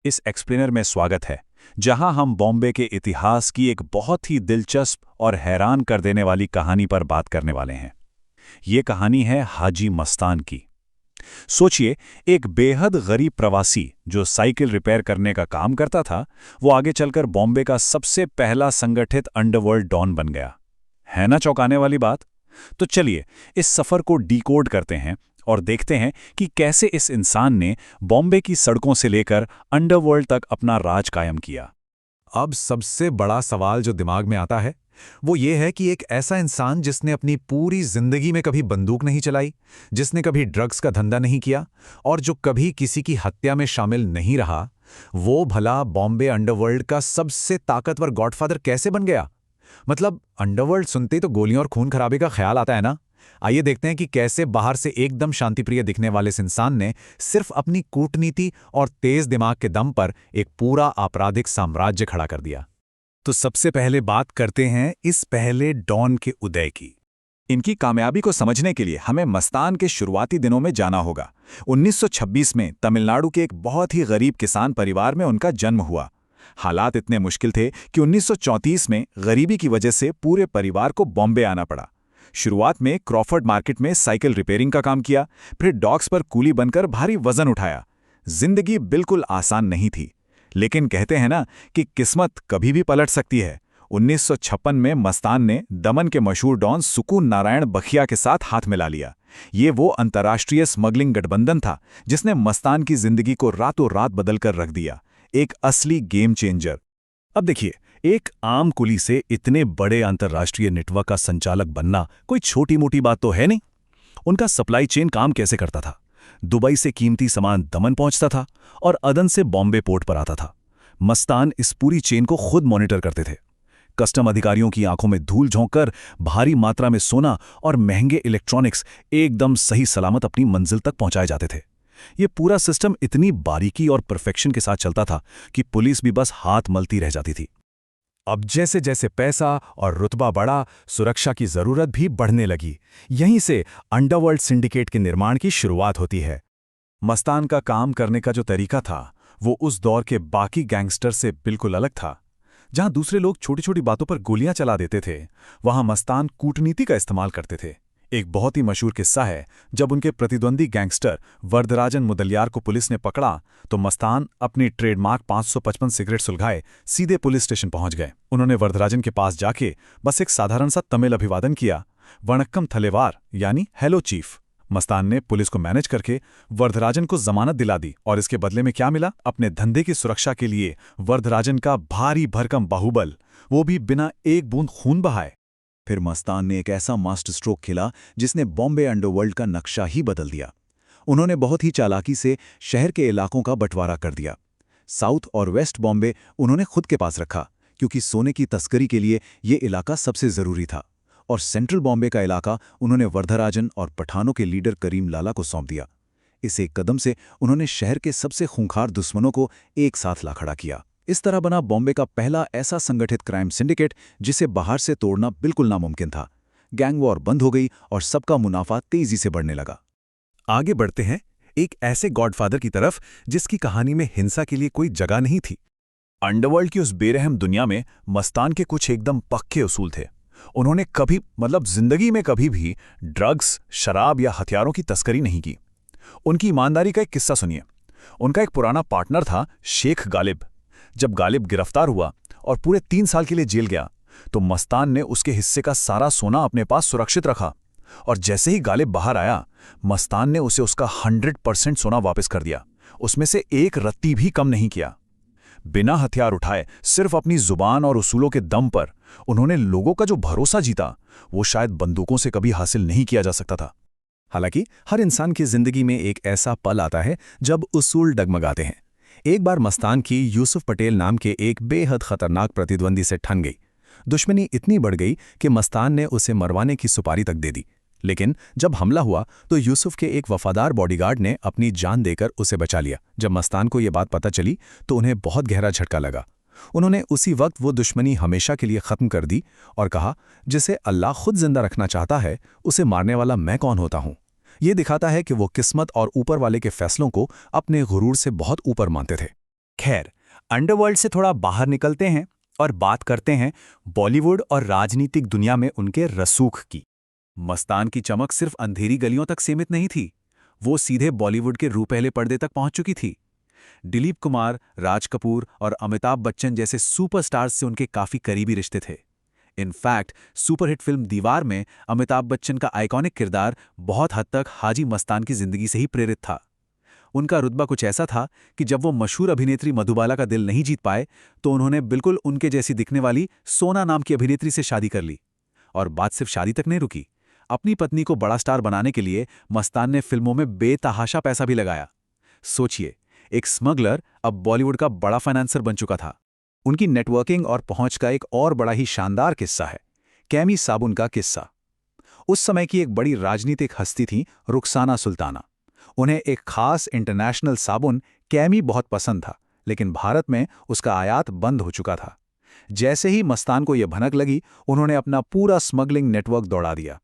इस एक्सप्लेनर में स्वागत है, जहां हम बॉम्बे के इतिहास की एक बहुत ही दिलचस्प और हैरान कर देने वाली कहानी पर बात करने वाले हैं। ये कहानी है हाजी मस्तान की। सोचिए, एक बेहद गरीब प्रवासी जो साइकिल रिपेयर करने का काम करता था, वो आगे चलकर बॉम्बे का सबसे पहला संगठित अंडरवर्ल्ड डॉन बन गया। है ना चौंकाने वाली बात? तो चलिए इस सफर को डिकोड करते हैं और देखते हैं कि कैसे इस इंसान ने बॉम्बे की सड़कों से लेकर अंडरवर्ल्ड तक अपना राज कायम किया। अब सबसे बड़ा सवाल जो दिमाग में आता है वो ये है कि एक ऐसा इंसान जिसने अपनी पूरी जिंदगी में कभी बंदूक नहीं चलाई, जिसने कभी ड्रग्स का धंधा नहीं किया और जो कभी किसी की हत्या में शामिल नहीं रहा, वो भला बॉम्बे अंडरवर्ल्ड का सबसे ताकतवर गॉडफादर कैसे बन गया? मतलब अंडरवर्ल्ड सुनते ही तो गोलियों और खून खराबे का ख्याल आता है ना। आइए देखते हैं कि कैसे बाहर से एकदम शांतिप्रिय दिखने वाले इस इंसान ने सिर्फ अपनी कूटनीति और तेज दिमाग के दम पर एक पूरा आपराधिक साम्राज्य खड़ा कर दिया। तो सबसे पहले बात करते हैं इस पहले डॉन के उदय की। इनकी कामयाबी को समझने के लिए हमें मस्तान के शुरुआती दिनों में जाना होगा। 1926 में तमिलनाडु के एक बहुत ही गरीब किसान परिवार में उनका जन्म हुआ। हालात इतने मुश्किल थे कि 1934 में गरीबी की वजह से पूरे परिवार को बॉम्बे आना पड़ा। शुरुआत में क्रॉफर्ड मार्केट में साइकिल रिपेयरिंग का काम किया, फिर डॉक्स पर कूली बनकर भारी वजन उठाया। जिंदगी बिल्कुल आसान नहीं थी, लेकिन कहते हैं ना कि किस्मत कभी भी पलट सकती है। 1956 में मस्तान ने दमन के मशहूर डॉन सुकून नारायण बखिया के साथ हाथ मिला लिया। ये वो अंतर्राष्ट्रीय स्मगलिंग गठबंधन था जिसने मस्तान की जिंदगी को रातों रात बदलकर रख दिया। एक असली गेम चेंजर। अब देखिए, एक आम कुली से इतने बड़े अंतर्राष्ट्रीय नेटवर्क का संचालक बनना कोई छोटी मोटी बात तो है नहीं। उनका सप्लाई चेन काम कैसे करता था? दुबई से कीमती सामान दमन पहुंचता था और अदन से बॉम्बे पोर्ट पर आता था। मस्तान इस पूरी चेन को खुद मॉनिटर करते थे। कस्टम अधिकारियों की आंखों में धूल झोंककर भारी मात्रा में सोना और महंगे इलेक्ट्रॉनिक्स एकदम सही सलामत अपनी मंजिल तक पहुंचाए जाते थे। ये पूरा सिस्टम इतनी बारीकी और परफेक्शन के साथ चलता था कि पुलिस भी बस हाथ मलती रह जाती थी। अब जैसे जैसे पैसा और रुतबा बढ़ा, सुरक्षा की जरूरत भी बढ़ने लगी। यहीं से अंडरवर्ल्ड सिंडिकेट के निर्माण की शुरुआत होती है। मस्तान का काम करने का जो तरीका था, वो उस दौर के बाकी गैंगस्टर से बिल्कुल अलग था। जहां दूसरे लोग छोटी छोटी बातों पर गोलियां चला देते थे, वहां मस्तान कूटनीति का इस्तेमाल करते थे। एक बहुत ही मशहूर किस्सा है, जब उनके प्रतिद्वंदी गैंगस्टर वरदराजन मुदलियार को पुलिस ने पकड़ा तो मस्तान अपनी ट्रेडमार्क 555 सिगरेट सुलगाए सीधे पुलिस स्टेशन पहुंच गए। उन्होंने वरदराजन के पास जाके बस एक साधारण सा तमिल अभिवादन किया, वणक्कम थलेवार, यानी हेलो चीफ। मस्तान ने पुलिस को मैनेज करके वरदराजन को जमानत दिला दी और इसके बदले में क्या मिला? अपने धंधे की सुरक्षा के लिए वरदराजन का भारी भरकम बाहुबल, वो भी बिना एक बूंद खून बहाए। फिर मस्तान ने एक ऐसा मास्टर स्ट्रोक खेला जिसने बॉम्बे अंडरवर्ल्ड का नक्शा ही बदल दिया। उन्होंने बहुत ही चालाकी से शहर के इलाकों का बंटवारा कर दिया। साउथ और वेस्ट बॉम्बे उन्होंने खुद के पास रखा, क्योंकि सोने की तस्करी के लिए ये इलाका सबसे जरूरी था। और सेंट्रल बॉम्बे का इलाका उन्होंने वरदराजन और पठानों के लीडर करीम लाला को सौंप दिया। इस एक कदम से उन्होंने शहर के सबसे खूंखार दुश्मनों को एक साथ ला खड़ा किया। इस तरह बना बॉम्बे का पहला ऐसा संगठित क्राइम सिंडिकेट जिसे बाहर से तोड़ना बिल्कुल नामुमकिन था। गैंग वॉर बंद हो गई और सबका मुनाफा तेजी से बढ़ने लगा। आगे बढ़ते हैं एक ऐसे गॉडफादर की तरफ जिसकी कहानी में हिंसा के लिए कोई जगह नहीं थी। अंडरवर्ल्ड की उस बेरहम दुनिया में मस्तान के कुछ एकदम पक्के उसूल थे। उन्होंने कभी जिंदगी में कभी भी ड्रग्स, शराब या हथियारों की तस्करी नहीं की। उनकी ईमानदारी का एक किस्सा सुनिए। उनका एक पुराना पार्टनर था शेख गालिब। जब गालिब गिरफ्तार हुआ और पूरे 3 साल के लिए जेल गया, तो मस्तान ने उसके हिस्से का सारा सोना अपने पास सुरक्षित रखा। और जैसे ही गालिब बाहर आया, मस्तान ने उसे उसका 100% सोना वापस कर दिया। उसमें से एक रत्ती भी कम नहीं किया। बिना हथियार उठाए, सिर्फ अपनी जुबान और उसूलों के दम पर उन्होंने लोगों का जो भरोसा जीता, वो शायद बंदूकों से कभी हासिल नहीं किया जा सकता था। हालांकि हर इंसान की जिंदगी में एक ऐसा पल आता है जब उसूल डगमगाते हैं। एक बार मस्तान की यूसुफ पटेल नाम के एक बेहद खतरनाक प्रतिद्वंदी से ठन गई। दुश्मनी इतनी बढ़ गई कि मस्तान ने उसे मरवाने की सुपारी तक दे दी। लेकिन जब हमला हुआ तो यूसुफ के एक वफादार बॉडीगार्ड ने अपनी जान देकर उसे बचा लिया। जब मस्तान को यह बात पता चली तो उन्हें बहुत गहरा झटका लगा। उन्होंने उसी वक्त वो दुश्मनी हमेशा के लिए खत्म कर दी और कहा, जिसे अल्लाह खुद जिंदा रखना चाहता है, उसे मारने वाला मैं कौन होता हूं। ये दिखाता है कि वो किस्मत और ऊपर वाले के फैसलों को अपने गुरूर से बहुत ऊपर मानते थे। खैर, अंडरवर्ल्ड से थोड़ा बाहर निकलते हैं और बात करते हैं बॉलीवुड और राजनीतिक दुनिया में उनके रसूख की। मस्तान की चमक सिर्फ अंधेरी गलियों तक सीमित नहीं थी, वो सीधे बॉलीवुड के रूपहले पर्दे तक पहुंच चुकी थी। दिलीप कुमार, राज कपूर और अमिताभ बच्चन जैसे सुपरस्टार्स से उनके काफी करीबी रिश्ते थे। इनफैक्ट सुपरहिट फिल्म दीवार में अमिताभ बच्चन का आइकॉनिक किरदार बहुत हद तक हाजी मस्तान की जिंदगी से ही प्रेरित था। उनका रुतबा कुछ ऐसा था कि जब वो मशहूर अभिनेत्री मधुबाला का दिल नहीं जीत पाए तो उन्होंने बिल्कुल उनके जैसी दिखने वाली सोना नाम की अभिनेत्री से शादी कर ली। और बात सिर्फ शादी तक नहीं रुकी, अपनी पत्नी को बड़ा स्टार बनाने के लिए मस्तान ने फिल्मों में बेतहाशा पैसा भी लगाया। सोचिए, एक स्मगलर अब बॉलीवुड का बड़ा फाइनेंसर बन चुका था। उनकी नेटवर्किंग और पहुंच का एक और बड़ा ही शानदार किस्सा है कैमी साबुन का किस्सा। उस समय की एक बड़ी राजनीतिक हस्ती थी रुखसाना सुल्ताना। उन्हें एक खास इंटरनेशनल साबुन कैमी बहुत पसंद था, लेकिन भारत में उसका आयात बंद हो चुका था। जैसे ही मस्तान को यह भनक लगी, उन्होंने अपना पूरा स्मगलिंग नेटवर्क दौड़ा दिया।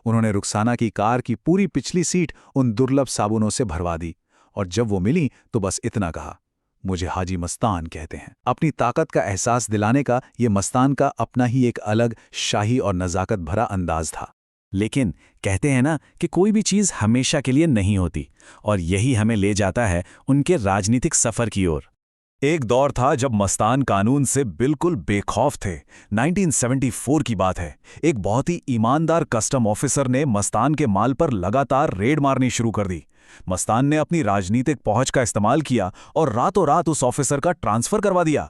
उन्होंने रुखसाना की कार की पूरी पिछली सीट उन दुर्लभ साबुनों से भरवा दी, और जब वो मिली तो बस इतना कहा, मुझे हाजी मस्तान कहते हैं। अपनी ताकत का एहसास दिलाने का ये मस्तान का अपना ही एक अलग शाही और नज़ाकत भरा अंदाज था। लेकिन कहते हैं ना कि कोई भी चीज़ हमेशा के लिए नहीं होती, और यही हमें ले जाता है उनके राजनीतिक सफ़र की ओर। एक दौर था जब मस्तान कानून से बिल्कुल बेखौफ थे। 1974 की बात है। एक बहुत ही ईमानदार कस्टम ऑफिसर ने मस्तान के माल पर लगातार रेड मारनी शुरू कर दी। मस्तान ने अपनी राजनीतिक पहुंच का इस्तेमाल किया और रातों रात उस ऑफिसर का ट्रांसफर करवा दिया।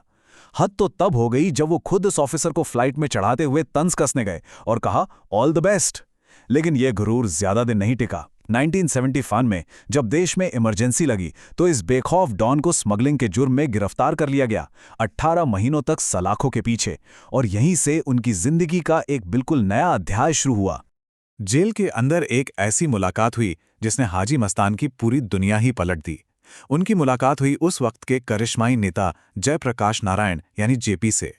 हद तो तब हो गई जब वो खुद उस ऑफिसर को फ्लाइट में चढ़ाते हुए तंज कसने गए और कहा, ऑल द बेस्ट। लेकिन यह गुरूर ज्यादा दिन नहीं टिका। 1975 में जब देश में इमरजेंसी लगी तो इस बेखौफ डॉन को स्मगलिंग के जुर्म में गिरफ्तार कर लिया गया। 18 महीनों तक सलाखों के पीछे, और यहीं से उनकी जिंदगी का एक बिल्कुल नया अध्याय शुरू हुआ। जेल के अंदर एक ऐसी मुलाकात हुई जिसने हाजी मस्तान की पूरी दुनिया ही पलट दी। उनकी मुलाकात हुई उस वक्त के करिश्माई नेता जयप्रकाश नारायण यानी जेपी से।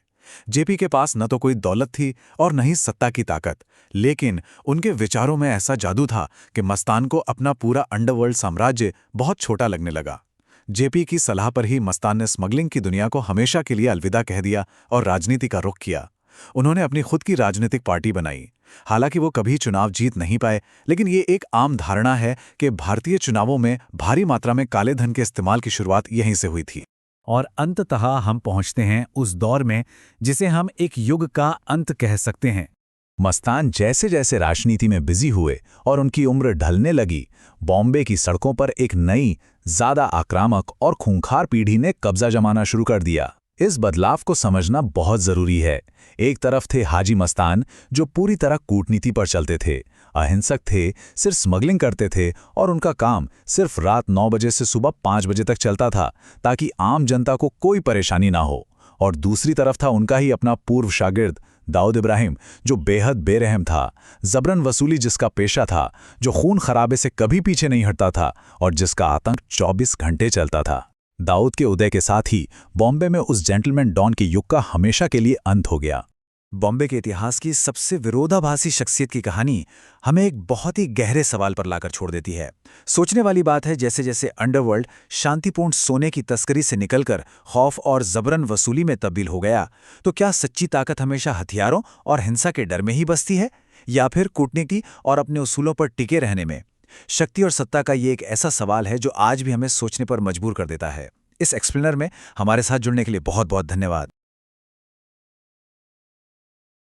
जेपी के पास न तो कोई दौलत थी और न ही सत्ता की ताकत, लेकिन उनके विचारों में ऐसा जादू था कि मस्तान को अपना पूरा अंडरवर्ल्ड साम्राज्य बहुत छोटा लगने लगा। जेपी की सलाह पर ही मस्तान ने स्मगलिंग की दुनिया को हमेशा के लिए अलविदा कह दिया और राजनीति का रुख किया। उन्होंने अपनी खुद की राजनीतिक पार्टी बनाई। हालांकि वो कभी चुनाव जीत नहीं पाए, लेकिन ये एक आम धारणा है कि भारतीय चुनावों में भारी मात्रा में काले धन के इस्तेमाल की शुरुआत यहीं से हुई थी। और अंततः हम पहुंचते हैं उस दौर में जिसे हम एक युग का अंत कह सकते हैं। मस्तान जैसे जैसे राजनीति में बिजी हुए और उनकी उम्र ढलने लगी, बॉम्बे की सड़कों पर एक नई, ज्यादा आक्रामक और खूंखार पीढ़ी ने कब्जा जमाना शुरू कर दिया। इस बदलाव को समझना बहुत जरूरी है। एक तरफ थे हाजी मस्तान, जो पूरी तरह कूटनीति पर चलते थे, अहिंसक थे, सिर्फ स्मगलिंग करते थे और उनका काम सिर्फ रात 9 बजे से सुबह 5 बजे तक चलता था ताकि आम जनता को कोई परेशानी ना हो। और दूसरी तरफ था उनका ही अपना पूर्व शागिर्द दाऊद इब्राहिम, जो बेहद बेरहम था, जबरन वसूली जिसका पेशा था, जो खून खराबे से कभी पीछे नहीं हटता था और जिसका आतंक 24 घंटे चलता था। दाऊद के उदय के साथ ही बॉम्बे में उस जेंटलमैन डॉन के युग का हमेशा के लिए अंत हो गया। बॉम्बे के इतिहास की सबसे विरोधाभासी शख्सियत की कहानी हमें एक बहुत ही गहरे सवाल पर लाकर छोड़ देती है। सोचने वाली बात है, जैसे जैसे अंडरवर्ल्ड शांतिपूर्ण सोने की तस्करी से निकलकर खौफ और जबरन वसूली में तब्दील हो गया, तो क्या सच्ची ताकत हमेशा हथियारों और हिंसा के डर में ही बसती है, या फिर कूटनीति और अपने उसूलों पर टिके रहने में? शक्ति और सत्ता का ये एक ऐसा सवाल है जो आज भी हमें सोचने पर मजबूर कर देता है। इस एक्सप्लेनर में हमारे साथ जुड़ने के लिए बहुत बहुत धन्यवाद।